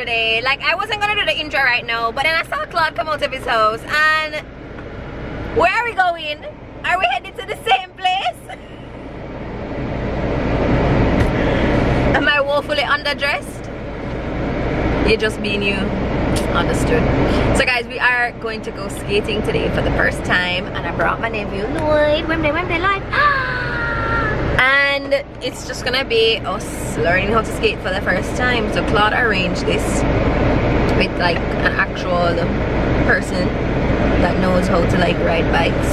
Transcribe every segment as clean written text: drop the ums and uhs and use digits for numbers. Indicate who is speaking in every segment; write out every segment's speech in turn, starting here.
Speaker 1: today. Like, I wasn't gonna do the intro right now, but then I saw Claude come out of his house, and where are we going? Are we headed to the same place? Am I woefully underdressed? You just being you. Understood. So guys, we are going to go skating today for the first time, and I brought my nephew Lloyd. Wembley Lloyd. And it's just gonna be us learning how to skate for the first time. So Claude arranged this with like an actual person that knows how to like ride bikes.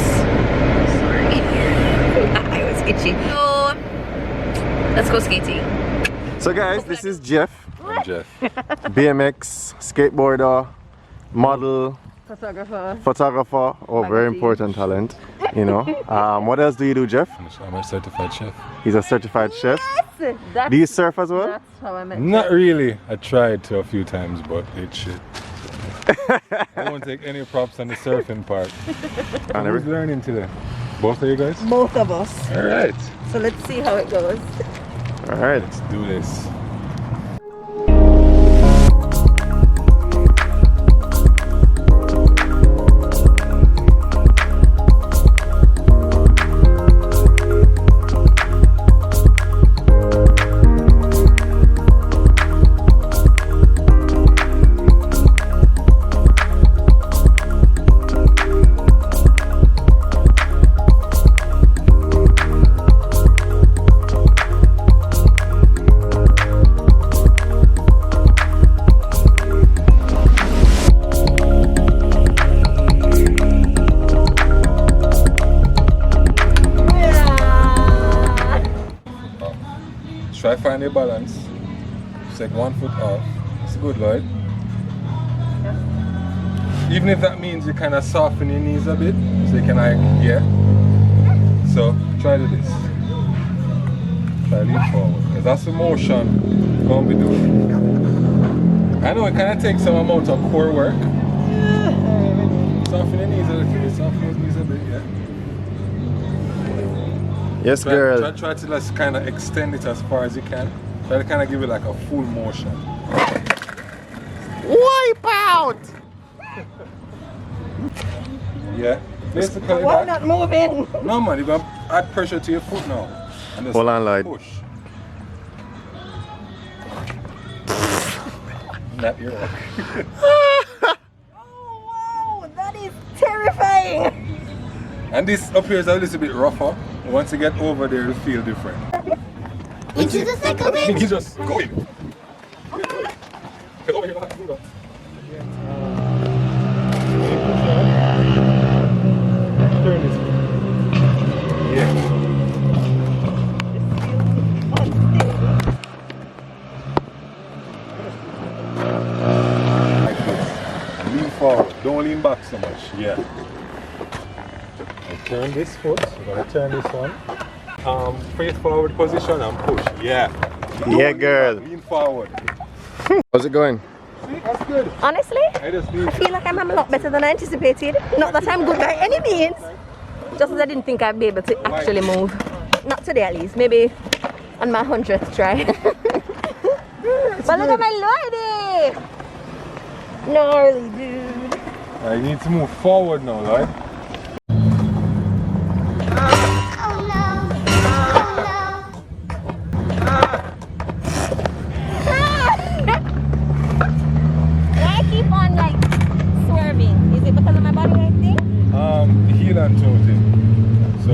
Speaker 1: Sorry. I was itchy. So let's go skating.
Speaker 2: So guys, this is Jeff.
Speaker 3: I'm Jeff.
Speaker 2: BMX, skateboarder, model, photographer, very important talent, you know. What else do you do, Jeff?
Speaker 3: I'm a certified chef.
Speaker 2: He's a certified chef.
Speaker 1: Yes!
Speaker 2: Do you surf as well?
Speaker 1: That's how I met.
Speaker 3: Not really. I tried to a few times, but it's shit. I won't take any props on the surfing part. Who's learning today? Both of you guys?
Speaker 1: Both of us.
Speaker 3: Alright.
Speaker 1: So let's see how it goes.
Speaker 2: Alright.
Speaker 3: Let's do this. Try find your balance. Just take 1 foot off. It's good, Lloyd. Yeah. Even if that means you kind of soften your knees a bit, so you can like, yeah. So try to this. Try to lean forward, because that's the motion you're going to be doing. I know it kind of takes some amount of core work. Soften your knees a little bit. Soften your knees a bit, yeah.
Speaker 2: Yes, girl.
Speaker 3: Try to just kind of extend it as far as you can. Try to kind of give it like a full motion.
Speaker 2: Wipe out!
Speaker 3: Yeah. Basically
Speaker 1: Why not moving?
Speaker 3: No man, you're gonna add pressure to your foot now. And just
Speaker 2: hold on, Lloyd.
Speaker 3: Push. Not your walk.
Speaker 1: Oh wow, that is terrifying.
Speaker 3: And this up here is a little bit rougher. Once you get over there, it'll feel different.
Speaker 4: Into the thick of it.
Speaker 3: You just go in. Get over here, do that. Turn this way. Yeah. Like this. Lean forward. Don't lean back so much. Yeah. And turn this foot. You're gonna turn this one. Face forward position and push. Yeah.
Speaker 2: Yeah, girl.
Speaker 3: Lean forward.
Speaker 2: How's it going?
Speaker 3: See, that's good.
Speaker 1: Honestly, I feel like I'm a lot better than I anticipated. Not that I'm good by any means, just as I didn't think I'd be able to actually move. Not today at least, maybe on my 100th try. But look at my Lloydie! Gnarly, dude.
Speaker 3: You need to move forward now, right? Heel and toe thing. So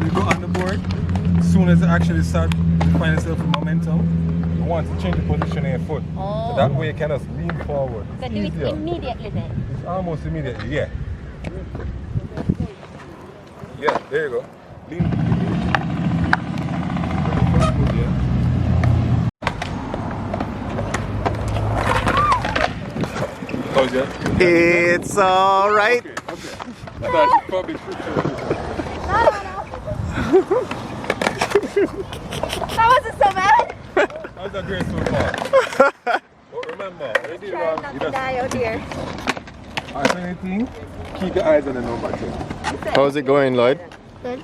Speaker 3: you go on the board, as soon as you actually start to find yourself in momentum, you want to change the position of your foot.
Speaker 1: Oh.
Speaker 3: So that way you can just lean forward.
Speaker 1: So do it immediately then?
Speaker 3: It's almost immediately, yeah. Yeah, there you go. Lean. How's that?
Speaker 2: It's alright.
Speaker 3: Okay. I thought you probably should.
Speaker 1: That wasn't so bad.
Speaker 3: How's that great so far? But remember, when you do
Speaker 1: Try not to die out here.
Speaker 3: If anything, keep your eyes on the number 2.
Speaker 2: How's it going, Lloyd?
Speaker 4: Good.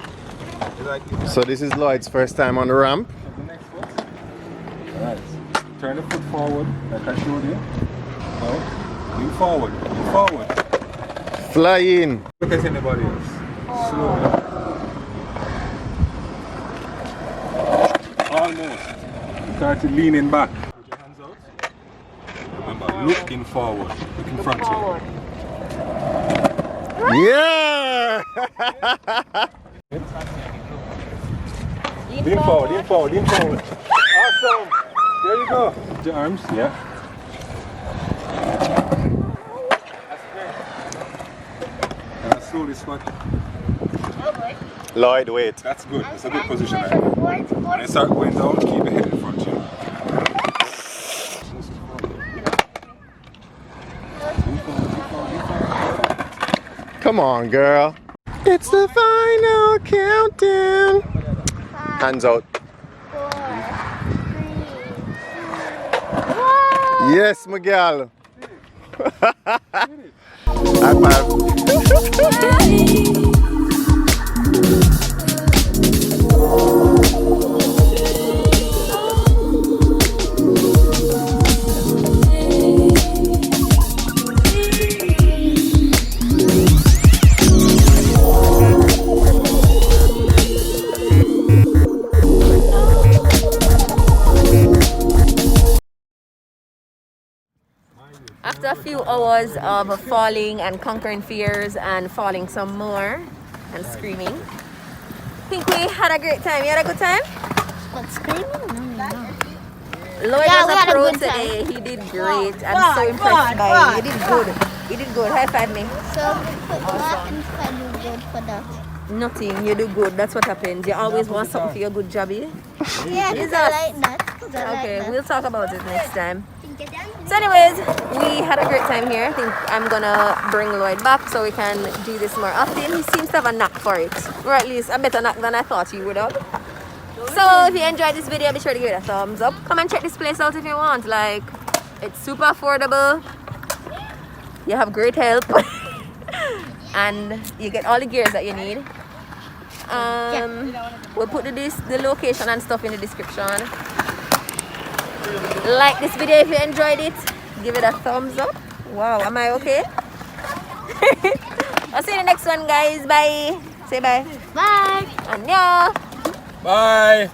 Speaker 2: So this is Lloyd's first time on the ramp.
Speaker 3: The next foot. Alright. turn the foot forward, like I showed you. Now, lean forward, lean forward.
Speaker 2: Flying.
Speaker 3: Look at anybody else. Slowly. Almost. Start leaning back. Put your hands out. Remember, looking forward. Look in front of you.
Speaker 2: Yeah!
Speaker 3: Lean forward, lean forward, lean forward. Awesome. There you go. Your arms, yeah. That's great. And slowly squat.
Speaker 2: Lloyd, wait.
Speaker 3: That's good. That's a good position. Right? When you start going down, keep your head in front of you.
Speaker 2: Come on, girl. It's the final countdown. Hands out.
Speaker 4: 4, 3, 2, 1.
Speaker 2: Yes, Miguel. High five.
Speaker 1: After a few hours of falling and conquering fears and falling some more and screaming, I think we had a great time. You had a good time?
Speaker 4: But screaming? No.
Speaker 1: Lloyd
Speaker 4: Yeah,
Speaker 1: was
Speaker 4: we
Speaker 1: a
Speaker 4: had a
Speaker 1: pro
Speaker 4: good
Speaker 1: today. He did great. I'm so impressed by you. You did good. You did good. High five me.
Speaker 4: So, what happens if I do good for that?
Speaker 1: Nothing. You do good. That's what happens. You always want something for your good job.
Speaker 4: Yeah,
Speaker 1: Is
Speaker 4: I
Speaker 1: us.
Speaker 4: like that.
Speaker 1: Okay, we'll talk about it next time. So anyways, we had a great time here. I think I'm gonna bring Lloyd back so we can do this more often. He seems to have a knack for it. Or at least a better knack than I thought he would have. So if you enjoyed this video, be sure to give it a thumbs up. Come and check this place out if you want. Like, it's super affordable. You have great help. And you get all the gears that you need. We'll put the location and stuff in the description. Like this video if you enjoyed it. Give it a thumbs up. Wow, am I okay? I'll see you in the next one, guys. Bye. Say bye.
Speaker 4: Bye.
Speaker 1: Annyeong.
Speaker 3: Bye.